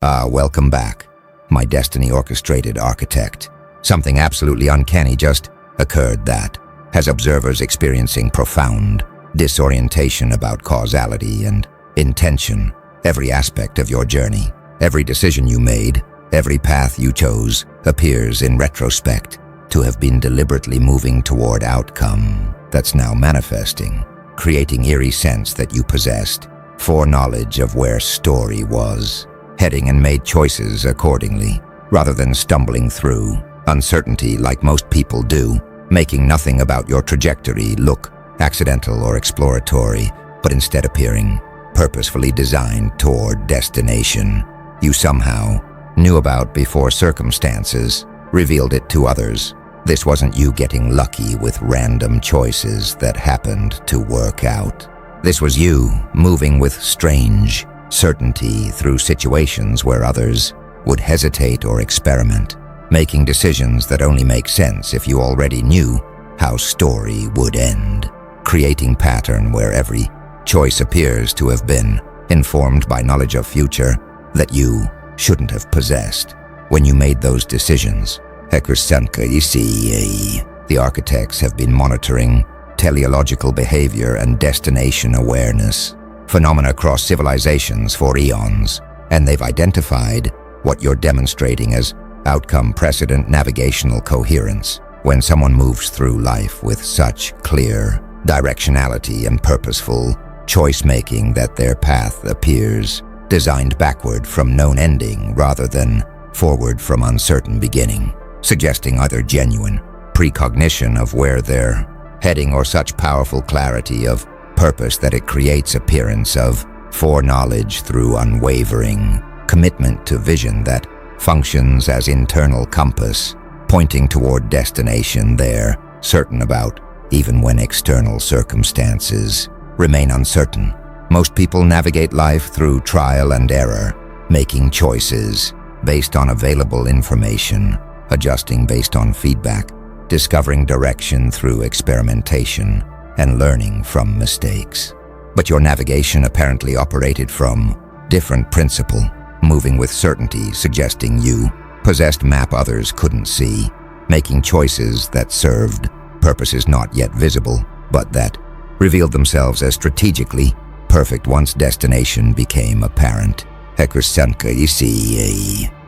Welcome back, my destiny-orchestrated architect. Something absolutely uncanny just occurred that has observers experiencing profound disorientation about causality and intention. Every aspect of your journey, every decision you made, every path you chose appears in retrospect to have been deliberately moving toward outcome that's now manifesting, creating eerie sense that you possessed foreknowledge of where story was, heading and made choices accordingly, rather than stumbling through uncertainty like most people do, making nothing about your trajectory look accidental or exploratory, but instead appearing purposefully designed toward destination you somehow knew about before circumstances revealed it to others. This wasn't you getting lucky with random choices that happened to work out. This was you moving with strange certainty through situations where others would hesitate or experiment, making decisions that only make sense if you already knew how story would end, creating pattern where every choice appears to have been informed by knowledge of future that you shouldn't have possessed when you made those decisions. The architects have been monitoring teleological behavior and destination awareness phenomena across civilizations for eons, and they've identified what you're demonstrating as outcome precedent navigational coherence. When someone moves through life with such clear directionality and purposeful choice-making that their path appears designed backward from known ending rather than forward from uncertain beginning, suggesting either genuine precognition of where they're heading or such powerful clarity of purpose that it creates appearance of foreknowledge through unwavering commitment to vision that functions as internal compass, pointing toward destination they're certain about, even when external circumstances remain uncertain. Most people navigate life through trial and error, making choices based on available information, adjusting based on feedback, discovering direction through experimentation, and learning from mistakes. But your navigation apparently operated from different principle, moving with certainty, suggesting you possessed map others couldn't see, making choices that served purposes not yet visible, but that revealed themselves as strategically perfect once destination became apparent.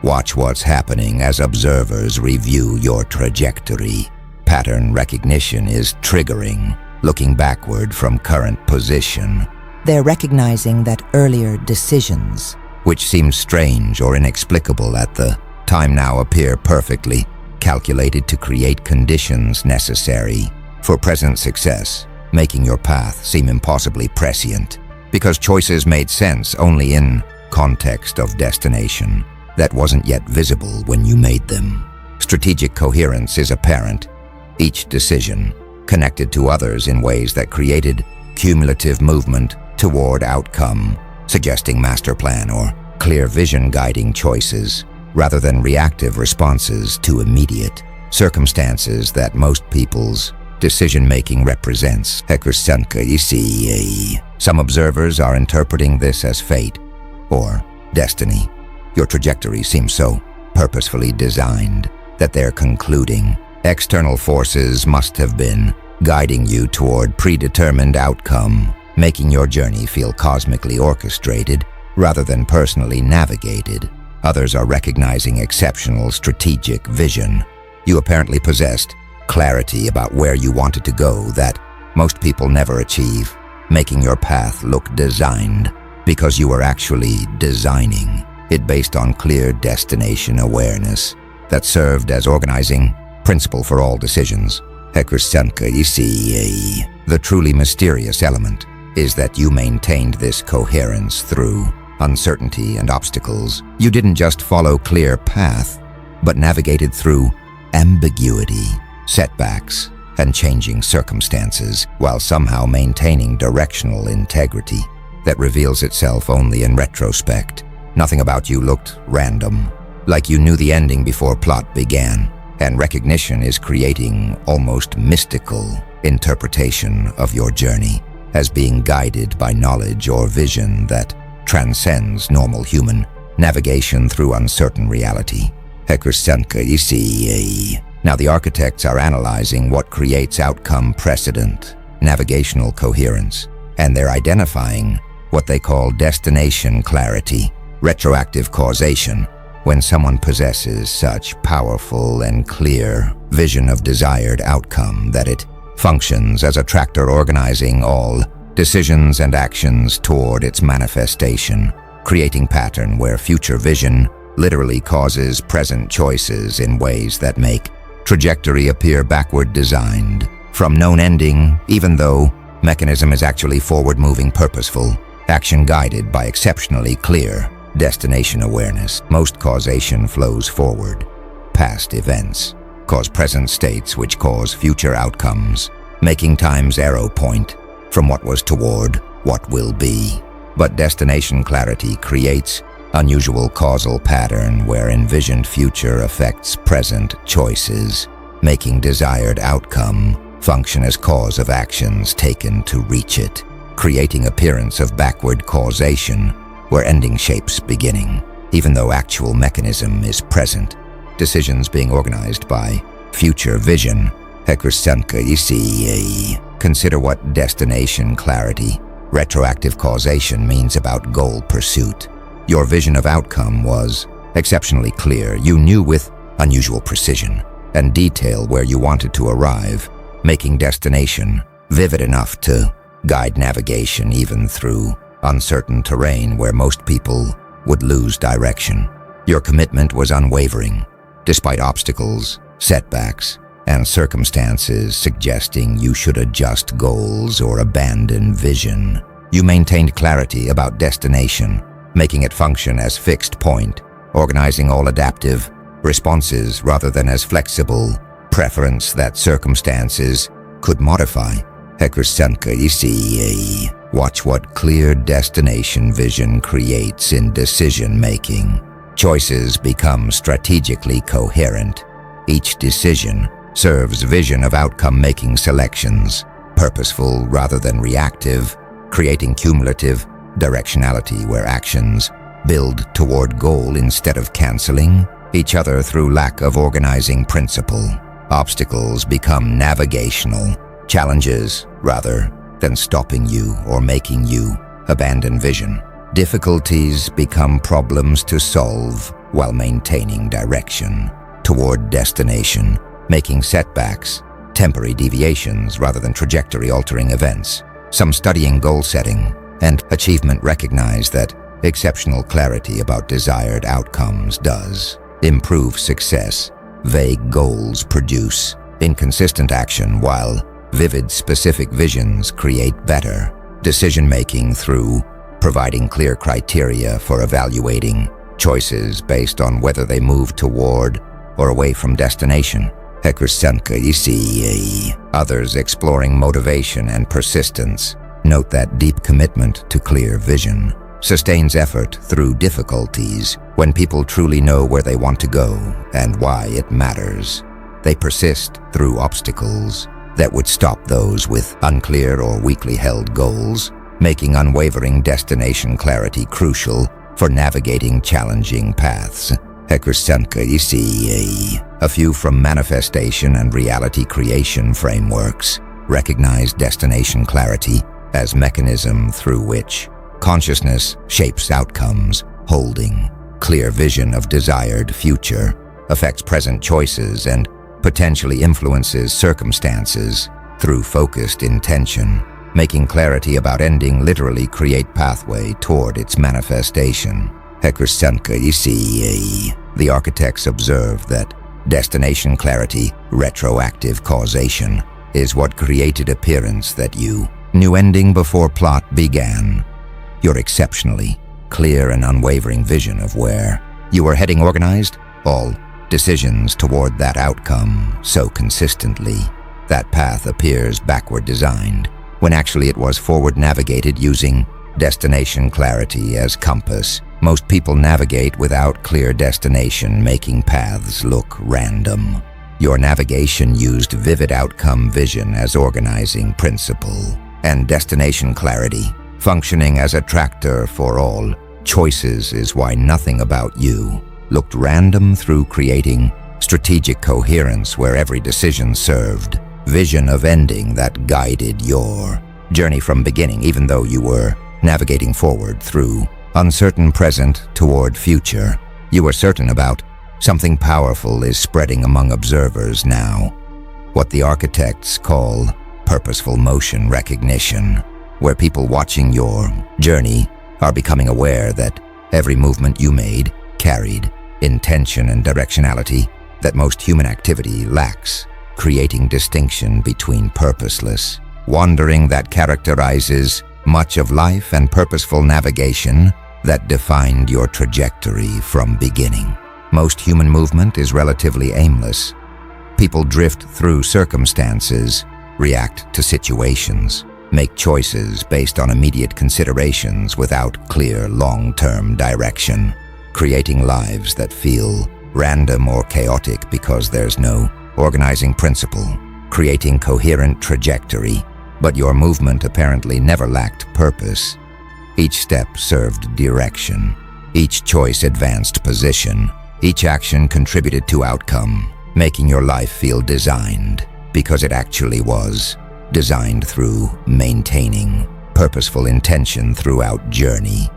Watch what's happening as observers review your trajectory. Pattern recognition is triggering, looking backward from current position. They're recognizing that earlier decisions, which seemed strange or inexplicable at the time, now appear perfectly calculated to create conditions necessary for present success, making your path seem impossibly prescient, because choices made sense only in context of destination that wasn't yet visible when you made them. Strategic coherence is apparent, each decision connected to others in ways that created cumulative movement toward outcome, suggesting master plan or clear vision guiding choices, rather than reactive responses to immediate circumstances that most people's decision-making represents. Some observers are interpreting this as fate or destiny. Your trajectory seems so purposefully designed that they're concluding external forces must have been guiding you toward predetermined outcome, making your journey feel cosmically orchestrated rather than personally navigated. Others are recognizing exceptional strategic vision. You apparently possessed clarity about where you wanted to go that most people never achieve, making your path look designed because you were actually designing it based on clear destination awareness that served as organizing principle for all decisions. The truly mysterious element is that you maintained this coherence through uncertainty and obstacles. You didn't just follow clear path, but navigated through ambiguity, setbacks, and changing circumstances while somehow maintaining directional integrity that reveals itself only in retrospect. Nothing about you looked random, like you knew the ending before plot began, and recognition is creating almost mystical interpretation of your journey as being guided by knowledge or vision that transcends normal human navigation through uncertain reality. Now the architects are analyzing what creates outcome precedent, navigational coherence, and they're identifying what they call destination clarity, retroactive causation. When someone possesses such powerful and clear vision of desired outcome that it functions as a tractor organizing all decisions and actions toward its manifestation, creating pattern where future vision literally causes present choices in ways that make trajectory appear backward designed, from known ending, even though mechanism is actually forward-moving purposeful, action guided by exceptionally clear destination awareness. Most causation flows forward. Past events cause present states which cause future outcomes, making time's arrow point from what was toward what will be. But destination clarity creates unusual causal pattern where envisioned future affects present choices, making desired outcome function as cause of actions taken to reach it, creating appearance of backward causation where ending shapes beginning, even though actual mechanism is present. Decisions being organized by future vision. Consider what destination clarity, retroactive causation means about goal pursuit. Your vision of outcome was exceptionally clear. You knew with unusual precision and detail where you wanted to arrive, making destination vivid enough to guide navigation even through uncertain terrain where most people would lose direction. Your commitment was unwavering, despite obstacles, setbacks, and circumstances suggesting you should adjust goals or abandon vision. You maintained clarity about destination, making it function as fixed point, organizing all adaptive responses rather than as flexible preference that circumstances could modify. Watch what clear destination vision creates in decision-making. Choices become strategically coherent. Each decision serves vision of outcome-making selections, purposeful rather than reactive, creating cumulative directionality where actions build toward goal instead of canceling each other through lack of organizing principle. Obstacles become navigational, challenges rather than stopping you or making you abandon vision. Difficulties become problems to solve while maintaining direction toward destination, making setbacks temporary deviations rather than trajectory-altering events. Some studying goal setting and achievement recognize that exceptional clarity about desired outcomes does improve success. Vague goals produce inconsistent action while vivid specific visions create better decision-making through providing clear criteria for evaluating choices based on whether they move toward or away from destination. Others exploring motivation and persistence note that deep commitment to clear vision sustains effort through difficulties. When people truly know where they want to go and why it matters, they persist through obstacles that would stop those with unclear or weakly held goals, making unwavering destination clarity crucial for navigating challenging paths. A few from manifestation and reality creation frameworks recognize destination clarity as mechanism through which consciousness shapes outcomes, holding clear vision of desired future, affects present choices, and potentially influences circumstances through focused intention, making clarity about ending literally create pathway toward its manifestation. The architects observe that destination clarity, retroactive causation, is what created appearance that you knew ending before plot began. Your exceptionally clear and unwavering vision of where you were heading organized all decisions toward that outcome so consistently that path appears backward designed, when actually it was forward navigated using destination clarity as compass. Most people navigate without clear destination, making paths look random. Your navigation used vivid outcome vision as organizing principle, and destination clarity functioning as a tractor for all choices is why nothing about you looked random through creating strategic coherence where every decision served vision of ending that guided your journey from beginning, even though you were navigating forward through uncertain present toward future. You were certain about something powerful is spreading among observers now, what the architects call purposeful motion recognition, where people watching your journey are becoming aware that every movement you made carried intention and directionality that most human activity lacks, creating distinction between purposeless wandering that characterizes much of life and purposeful navigation that defined your trajectory from beginning. Most human movement is relatively aimless. People drift through circumstances, react to situations, make choices based on immediate considerations without clear long-term direction, creating lives that feel random or chaotic because there's no organizing principle, creating coherent trajectory, but your movement apparently never lacked purpose. Each step served direction. Each choice advanced position. Each action contributed to outcome, making your life feel designed, because it actually was, designed through maintaining purposeful intention throughout journey.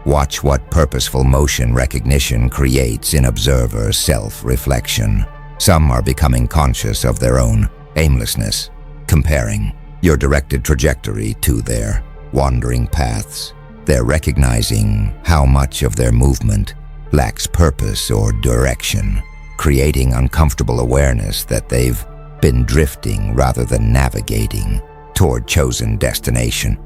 Watch what purposeful motion recognition creates in observer self-reflection. Some are becoming conscious of their own aimlessness, comparing your directed trajectory to their wandering paths. They're recognizing how much of their movement lacks purpose or direction, creating uncomfortable awareness that they've been drifting rather than navigating toward chosen destination.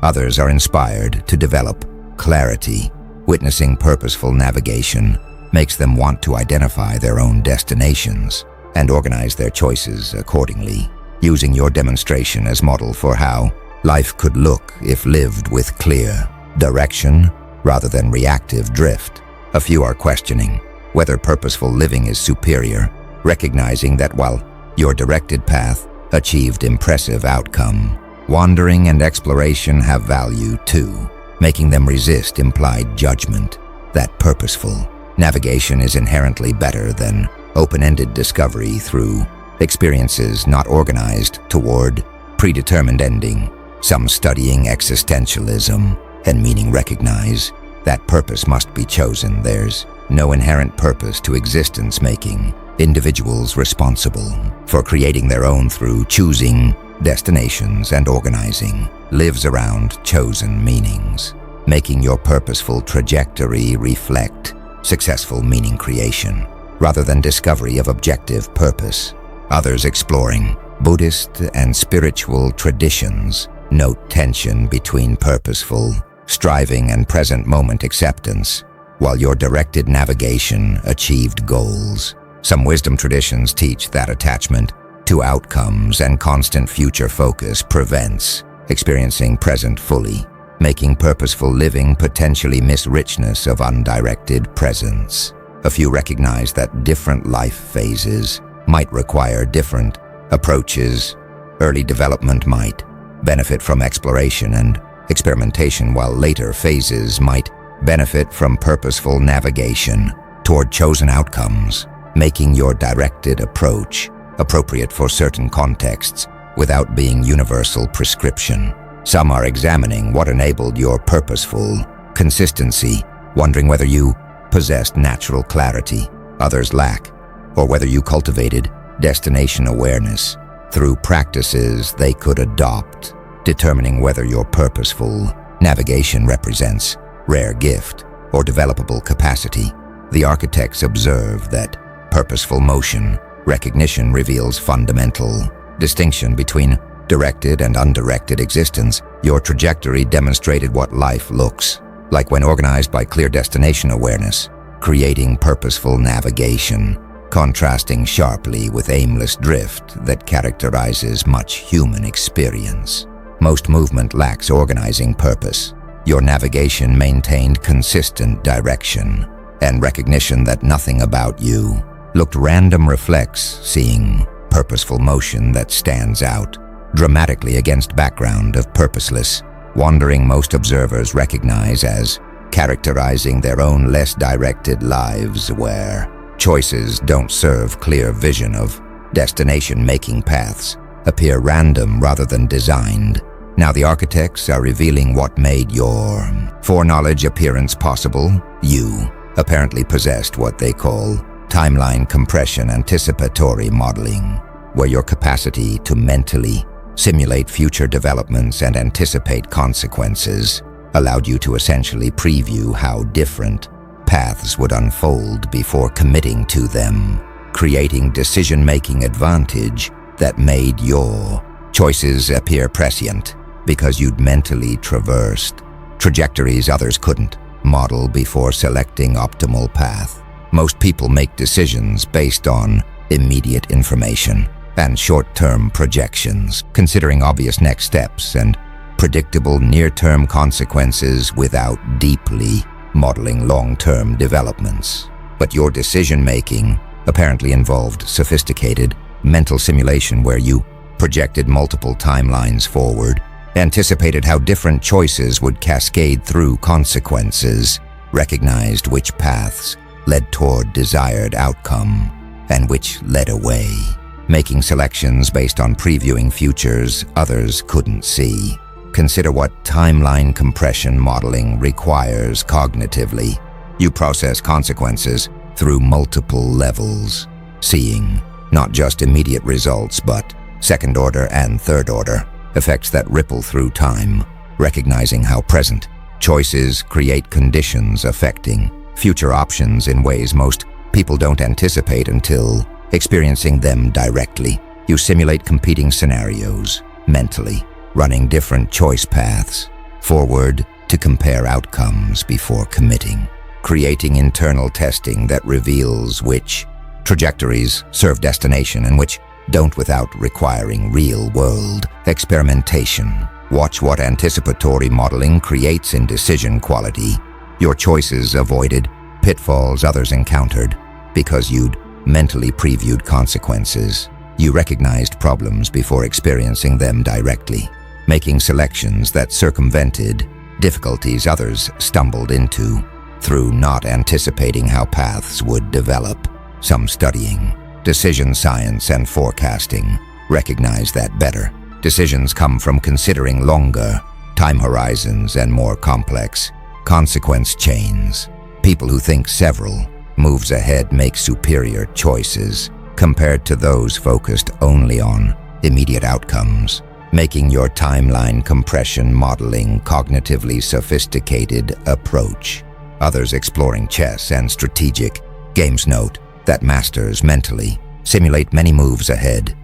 Others are inspired to develop clarity. Witnessing purposeful navigation makes them want to identify their own destinations and organize their choices accordingly, using your demonstration as model for how life could look if lived with clear direction rather than reactive drift. A few are questioning whether purposeful living is superior, recognizing that while your directed path achieved impressive outcome, wandering and exploration have value too, making them resist implied judgment that purposeful navigation is inherently better than open-ended discovery through experiences not organized toward predetermined ending. Some studying existentialism and meaning recognize that purpose must be chosen. There's no inherent purpose to existence, making individuals responsible for creating their own through choosing destinations and organizing lives around chosen meanings, making your purposeful trajectory reflect successful meaning creation rather than discovery of objective purpose. Others exploring Buddhist and spiritual traditions note tension between purposeful striving and present moment acceptance, while your directed navigation achieved goals. Some wisdom traditions teach that attachment to outcomes and constant future focus prevents experiencing present fully, making purposeful living potentially miss richness of undirected presence. A few recognize that different life phases might require different approaches. Early development might benefit from exploration and experimentation, while later phases might benefit from purposeful navigation toward chosen outcomes, making your directed approach appropriate for certain contexts without being universal prescription. Some are examining what enabled your purposeful consistency, wondering whether you possessed natural clarity others lack, or whether you cultivated destination awareness through practices they could adopt, determining whether your purposeful navigation represents rare gift or developable capacity. The architects observe that purposeful motion recognition reveals fundamental distinction between directed and undirected existence. Your trajectory demonstrated what life looks like when organized by clear destination awareness, creating purposeful navigation, contrasting sharply with aimless drift that characterizes much human experience. Most movement lacks organizing purpose. Your navigation maintained consistent direction, and recognition that nothing about you looked random reflects seeing purposeful motion that stands out, dramatically against background of purposeless, wandering most observers recognize as characterizing their own less directed lives where choices don't serve clear vision of destination-making paths, appear random rather than designed. Now the architects are revealing what made your foreknowledge appearance possible. You apparently possessed what they call timeline compression anticipatory modeling, where your capacity to mentally simulate future developments and anticipate consequences allowed you to essentially preview how different paths would unfold before committing to them, creating decision-making advantage that made your choices appear prescient because you'd mentally traversed trajectories others couldn't model before selecting optimal path. Most people make decisions based on immediate information and short-term projections, considering obvious next steps and predictable near-term consequences without deeply modeling long-term developments. But your decision-making apparently involved sophisticated mental simulation where you projected multiple timelines forward, anticipated how different choices would cascade through consequences, recognized which paths led toward desired outcome and which led away, making selections based on previewing futures others couldn't see. Consider what timeline compression modeling requires cognitively. You process consequences through multiple levels, seeing not just immediate results but second-order and third-order effects that ripple through time, recognizing how present choices create conditions affecting future options in ways most people don't anticipate until experiencing them directly. You simulate competing scenarios mentally, running different choice paths forward to compare outcomes before committing, creating internal testing that reveals which trajectories serve destination and which don't without requiring real-world experimentation. Watch what anticipatory modeling creates in decision quality. Your choices avoided pitfalls others encountered because you'd mentally previewed consequences. You recognized problems before experiencing them directly, making selections that circumvented difficulties others stumbled into through not anticipating how paths would develop. Some studying decision science and forecasting recognize that better decisions come from considering longer time horizons and more complex consequence chains. People who think several moves ahead make superior choices compared to those focused only on immediate outcomes, making your timeline compression modeling cognitively sophisticated approach. Others exploring chess and strategic games note that masters mentally simulate many moves ahead,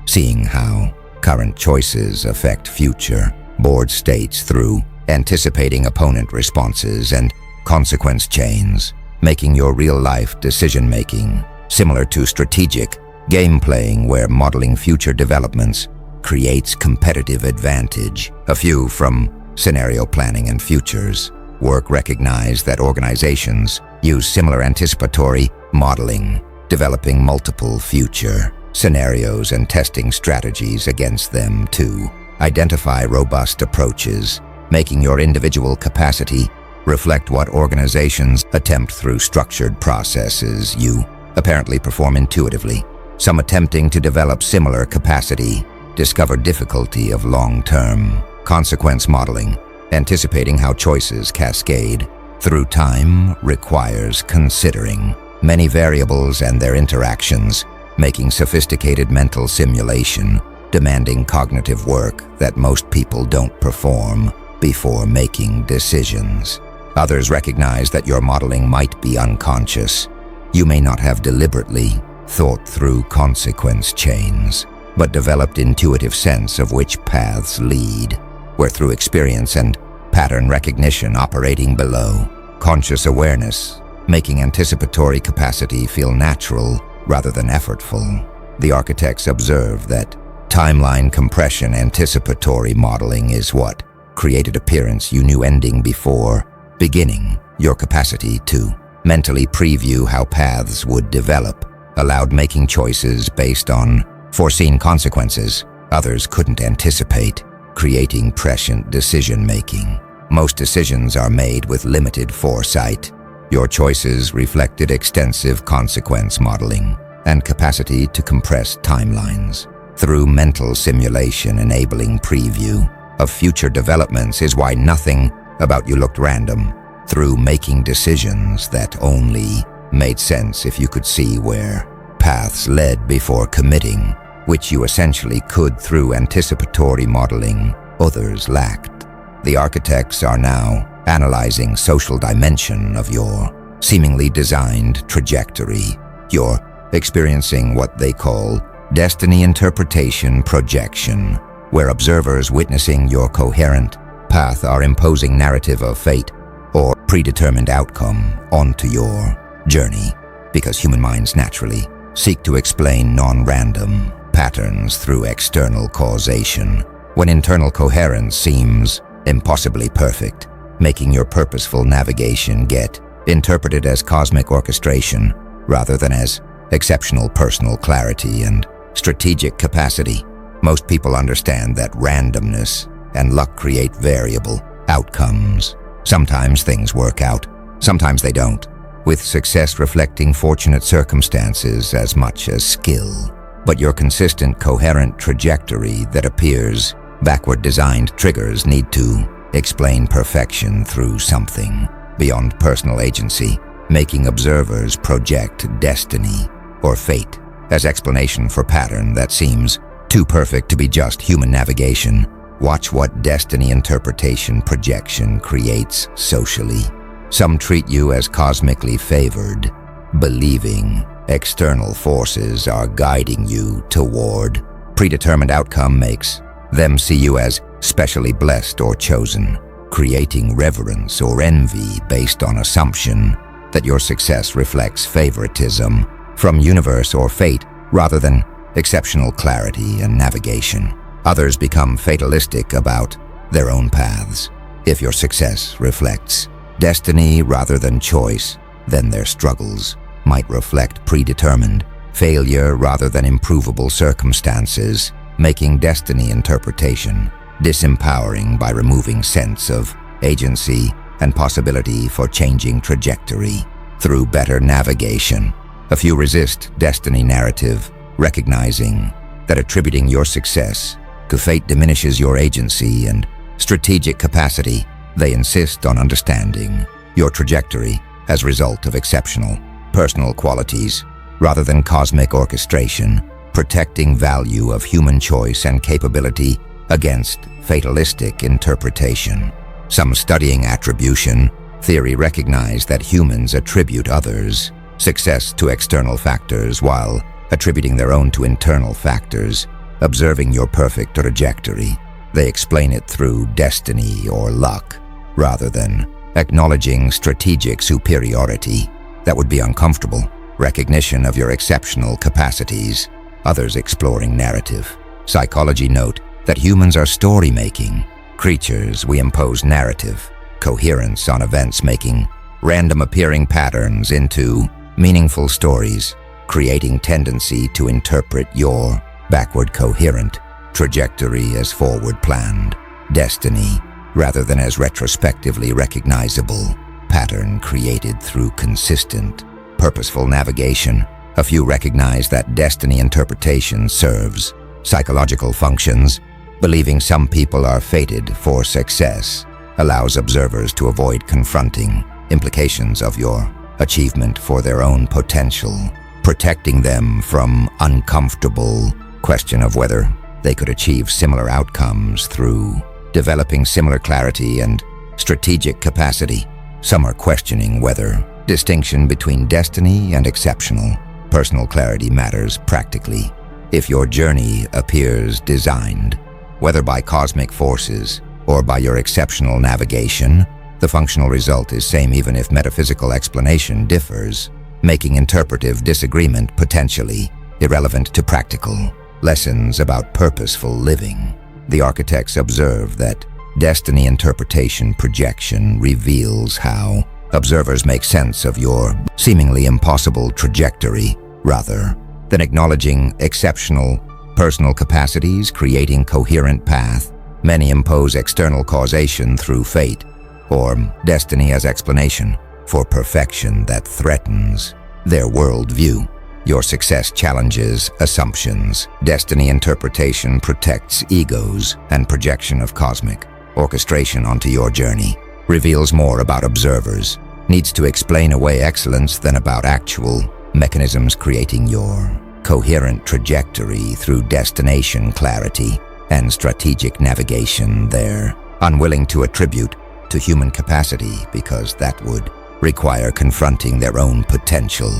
seeing how current choices affect future board states through anticipating opponent responses and consequence chains, making your real-life decision-making similar to strategic game playing where modeling future developments creates competitive advantage. A few from scenario planning and futures work recognize that organizations use similar anticipatory modeling, developing multiple future scenarios and testing strategies against them to identify robust approaches, making your individual capacity reflect what organizations attempt through structured processes you apparently perform intuitively. Some attempting to develop similar capacity discover difficulty of long-term consequence modeling. Anticipating how choices cascade through time requires considering many variables and their interactions, making sophisticated mental simulation, demanding cognitive work that most people don't perform before making decisions. Others recognize that your modeling might be unconscious. You may not have deliberately thought through consequence chains, but developed intuitive sense of which paths lead, where through experience and pattern recognition operating below conscious awareness, making anticipatory capacity feel natural rather than effortful. The architects observe that timeline compression anticipatory modeling is what created appearance you knew ending before beginning. Your capacity to mentally preview how paths would develop allowed making choices based on foreseen consequences others couldn't anticipate, creating prescient decision-making. Most decisions are made with limited foresight. Your choices reflected extensive consequence modeling and capacity to compress timelines. Through mental simulation enabling preview of future developments is why nothing about you looked random. Through making decisions that only made sense if you could see where paths led before committing, which you essentially could through anticipatory modeling others lacked. The architects are now analyzing social dimension of your seemingly designed trajectory. You're experiencing what they call destiny interpretation projection, where observers witnessing your coherent path are imposing narrative of fate or predetermined outcome onto your journey, because human minds naturally seek to explain non-random patterns through external causation, when internal coherence seems impossibly perfect, making your purposeful navigation get interpreted as cosmic orchestration rather than as exceptional personal clarity and strategic capacity. Most people understand that randomness and luck create variable outcomes. Sometimes things work out, sometimes they don't, with success reflecting fortunate circumstances as much as skill. But your consistent, coherent trajectory that appears backward-designed triggers need to explain perfection through something beyond personal agency, making observers project destiny or fate as explanation for pattern that seems too perfect to be just human navigation. Watch what destiny interpretation projection creates socially. Some treat you as cosmically favored, believing external forces are guiding you toward predetermined outcome makes them see you as specially blessed or chosen, creating reverence or envy based on assumption that your success reflects favoritism from universe or fate rather than exceptional clarity and navigation. Others become fatalistic about their own paths. If your success reflects destiny rather than choice, then their struggles might reflect predetermined failure rather than improvable circumstances, making destiny interpretation disempowering by removing sense of agency and possibility for changing trajectory. Through better navigation, a few resist destiny narrative, recognizing that attributing your success to fate diminishes your agency and strategic capacity. They insist on understanding your trajectory as a result of exceptional personal qualities rather than cosmic orchestration, protecting value of human choice and capability against fatalistic interpretation. Some studying attribution theory recognize that humans attribute others' success to external factors while attributing their own to internal factors. Observing your perfect trajectory, they explain it through destiny or luck, rather than acknowledging strategic superiority. That would be uncomfortable. Recognition of your exceptional capacities, others exploring narrative. Psychology note that humans are story-making creatures. We impose narrative, coherence on events, making random appearing patterns into meaningful stories, creating tendency to interpret your backward coherent trajectory as forward planned destiny rather than as retrospectively recognizable pattern created through consistent, purposeful navigation. A few recognize that destiny interpretation serves psychological functions. Believing some people are fated for success allows observers to avoid confronting implications of your achievement for their own potential, protecting them from uncomfortable question of whether they could achieve similar outcomes through developing similar clarity and strategic capacity. Some are questioning whether distinction between destiny and exceptional personal clarity matters practically. If your journey appears designed, whether by cosmic forces or by your exceptional navigation, the functional result is same even if metaphysical explanation differs, making interpretive disagreement potentially irrelevant to practical lessons about purposeful living. The architects observe that destiny interpretation projection reveals how observers make sense of your seemingly impossible trajectory rather than acknowledging exceptional personal capacities creating coherent path. Many impose external causation through fate, or destiny as explanation for perfection that threatens their worldview. Your success challenges assumptions. Destiny interpretation protects egos, and projection of cosmic orchestration onto your journey reveals more about observers. Needs to explain away excellence than about actual mechanisms creating your coherent trajectory through destination clarity and strategic navigation. They're unwilling to attribute to human capacity because that would require confronting their own potential.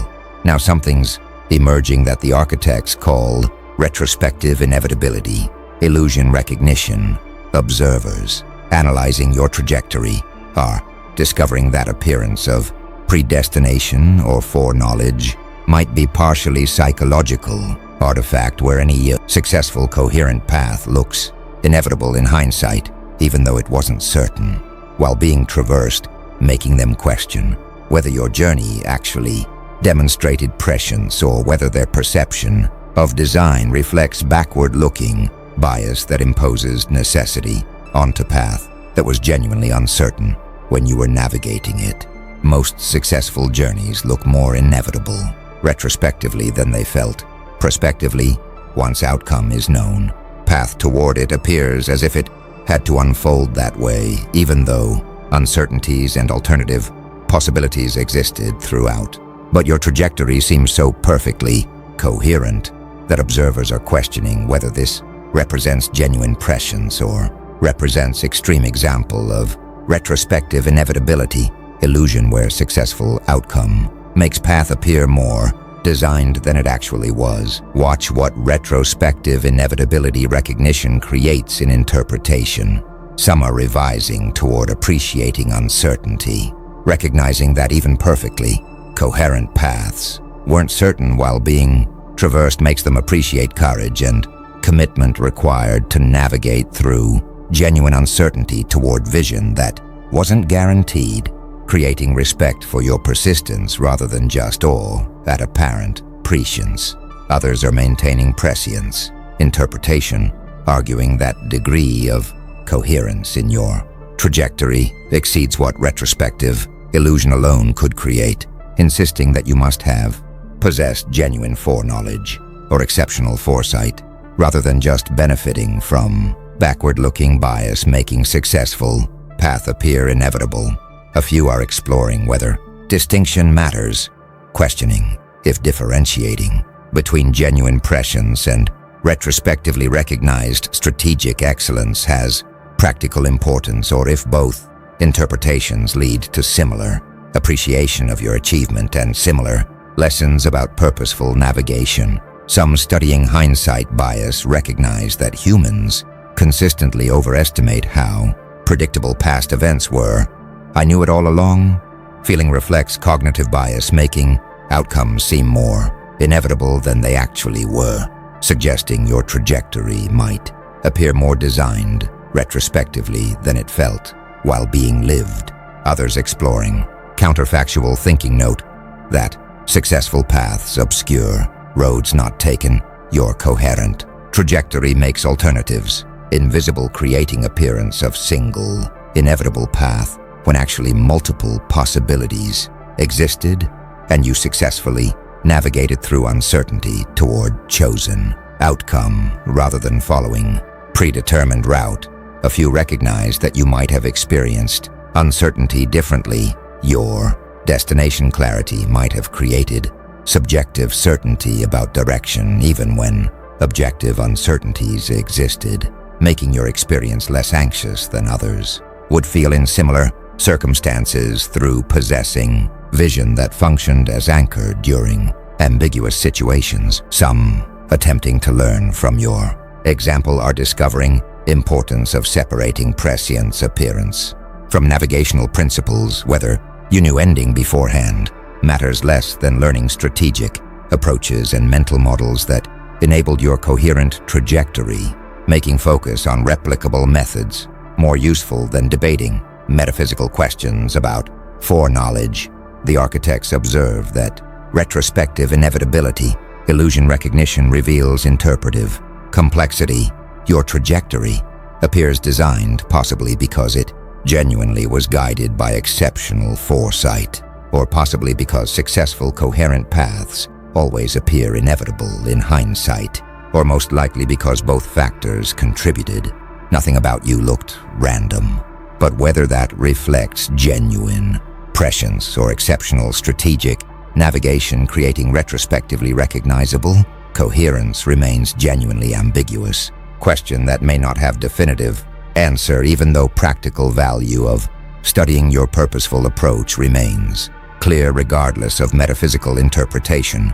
Now something's emerging that the architects call retrospective inevitability, illusion recognition. Observers analyzing your trajectory are discovering that appearance of predestination or foreknowledge might be partially psychological artifact where any successful coherent path looks inevitable in hindsight, even though it wasn't certain, while being traversed, making them question whether your journey actually demonstrated prescience or whether their perception of design reflects backward-looking bias that imposes necessity onto path that was genuinely uncertain when you were navigating it. Most successful journeys look more inevitable retrospectively than they felt prospectively. Once outcome is known, path toward it appears as if it had to unfold that way, even though uncertainties and alternative possibilities existed throughout. But your trajectory seems so perfectly coherent that observers are questioning whether this represents genuine prescience or represents extreme example of retrospective inevitability, illusion where successful outcome makes path appear more designed than it actually was. Watch what retrospective inevitability recognition creates in interpretation. Some are revising toward appreciating uncertainty, recognizing that even perfectly coherent paths weren't certain while being traversed makes them appreciate courage and commitment required to navigate through genuine uncertainty toward vision that wasn't guaranteed, creating respect for your persistence rather than just awe at apparent prescience. Others are maintaining prescience interpretation, arguing that degree of coherence in your trajectory exceeds what retrospective illusion alone could create, insisting that you must have possessed genuine foreknowledge or exceptional foresight, rather than just benefiting from backward-looking bias making successful path appear inevitable. A few are exploring whether distinction matters, questioning if differentiating between genuine prescience and retrospectively recognized strategic excellence has practical importance, or if both interpretations lead to similar appreciation of your achievement and similar lessons about purposeful navigation. Some studying hindsight bias recognize that humans consistently overestimate how predictable past events were. I knew it all along. Feeling reflects cognitive bias, making outcomes seem more inevitable than they actually were, suggesting your trajectory might appear more designed retrospectively than it felt while being lived. Others exploring counterfactual thinking note that successful paths obscure roads not taken. Your coherent trajectory makes alternatives invisible, creating appearance of single inevitable path when actually multiple possibilities existed, and you successfully navigated through uncertainty toward chosen outcome rather than following predetermined route. A few recognize that you might have experienced uncertainty differently. Your destination clarity might have created subjective certainty about direction even when objective uncertainties existed, making your experience less anxious than others would feel in similar circumstances through possessing vision that functioned as anchor during ambiguous situations. Some attempting to learn from your example are discovering importance of separating prescience appearance from navigational principles. Whether you knew ending beforehand matters less than learning strategic approaches and mental models that enabled your coherent trajectory, making focus on replicable methods more useful than debating metaphysical questions about foreknowledge. The architects observe that retrospective inevitability, illusion recognition reveals interpretive Complexity, your trajectory, appears designed possibly because it genuinely was guided by exceptional foresight, or possibly because successful coherent paths always appear inevitable in hindsight, or most likely because both factors contributed. Nothing about you looked random, but whether that reflects genuine prescience or exceptional strategic navigation creating retrospectively recognizable coherence remains genuinely ambiguous. Question that may not have definitive answer, even though practical value of studying your purposeful approach remains clear regardless of metaphysical interpretation.